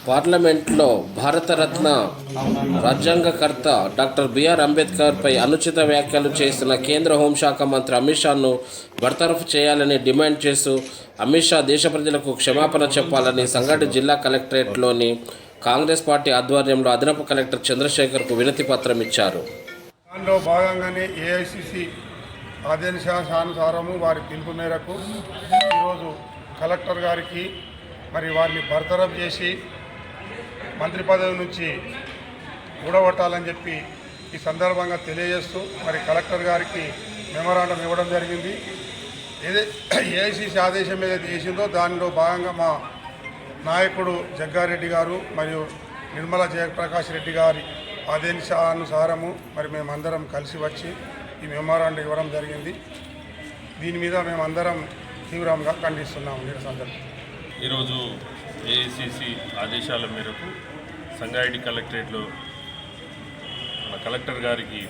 పార్లమెంట్లో Bharat Ratna రాజ్యాంగకర్త doctor BR అంబేద్కర్పై అనుచిత వ్యాఖ్యలు చేసిన కేంద్ర హోంశాఖ మంత్రి అమిత్ షాను బర్తరఫ్ చేయాలని డిమాండ్ చేస్తూ అమిత్ షా దేశ ప్రజలకు క్షమాపణ చెప్పాలని సంగారెడ్డి జిల్లా కలెక్టరేట్లోని కాంగ్రెస్ పార్టీ ఆధ్వర్యంలో అదనపు కలెక్టర్ చంద్రశేఖర్కు వినతి పత్రం ఇచ్చారు. దానిలో భాగంగానే ఏఐసిసి ఆదేశానుసారము వారి పిలుపు మేరకు ఈరోజు కలెక్టర్ గారికి వారిని బర్తరఫ్ చేసి మంత్రి పదవి నుంచి ఊడగొట్టాలని చెప్పి ఈ సందర్భంగా తెలియజేస్తూ కలెక్టర్ గారికి మెమరాండం ఇవ్వడం జరిగింది. ఏఐసిసి ఆదేశం ఏదైతే చేసిందో దానిలో భాగంగా మా నాయకుడు జగ్గారెడ్డి గారు మరియు నిర్మలా జయప్రకాష్ రెడ్డి గారి ఆదేశానుసారము మేమందరం కలిసి వచ్చి ఈ మెమరాండం ఇవ్వడం జరిగింది. దీని మీద మేమందరం తీవ్రంగా ఖండిస్తున్నాము. నిరసన ఈరోజు ఏఐసిసి ఆదేశాల మేరకు సంగారెడ్డి కలెక్టరేట్లో మన కలెక్టర్ గారికి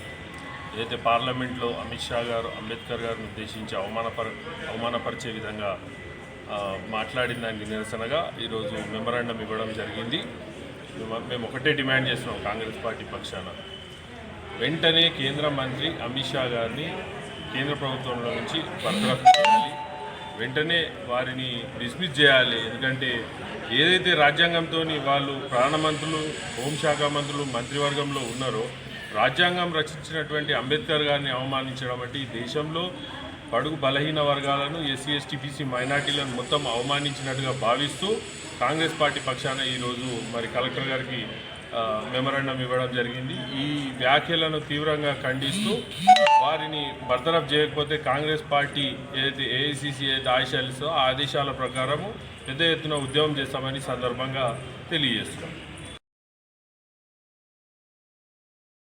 ఏదైతే పార్లమెంట్లో అమిత్ షా గారు అంబేద్కర్ గారిని ఉద్దేశించి అవమానపరిచే విధంగా మాట్లాడిన దానికి నిరసనగా ఈరోజు మెమరాండం ఇవ్వడం జరిగింది. మేము ఒకటే డిమాండ్ చేస్తున్నాం కాంగ్రెస్ పార్టీ పక్షాన, వెంటనే కేంద్ర మంత్రి అమిత్ షా గారిని కేంద్ర ప్రభుత్వంలో నుంచి బర్తరఫ్ చేయాలి, వెంటనే వారిని డిస్మిస్ చేయాలి. ఎందుకంటే ఏదైతే రాజ్యాంగంతో వాళ్ళు ప్రధానమంత్రులు, హోంశాఖ మంత్రులు మంత్రివర్గంలో ఉన్నారో రాజ్యాంగం రచించినటువంటి అంబేద్కర్ గారిని అవమానించడం అంటే ఈ దేశంలో బడుగు బలహీన వర్గాలను, ఎస్సీ ఎస్టీ బీసీ మైనార్టీలను మొత్తం అవమానించినట్టుగా భావిస్తూ కాంగ్రెస్ పార్టీ పక్షాన ఈరోజు కలెక్టర్ గారికి మెమరాండం ఇవ్వడం జరిగింది. ఈ వ్యాఖ్యలను తీవ్రంగా ఖండిస్తూ వారిని బర్తరఫ్ చేయకపోతే కాంగ్రెస్ పార్టీ ఏదైతే ఏఐసిసి ఏదైతే ఆదేశాలు ఇస్తుందో ఆ ఆదేశాల ప్రకారము పెద్ద ఎత్తున ఉద్యమం చేస్తామని సందర్భంగా తెలియజేస్తున్నాం.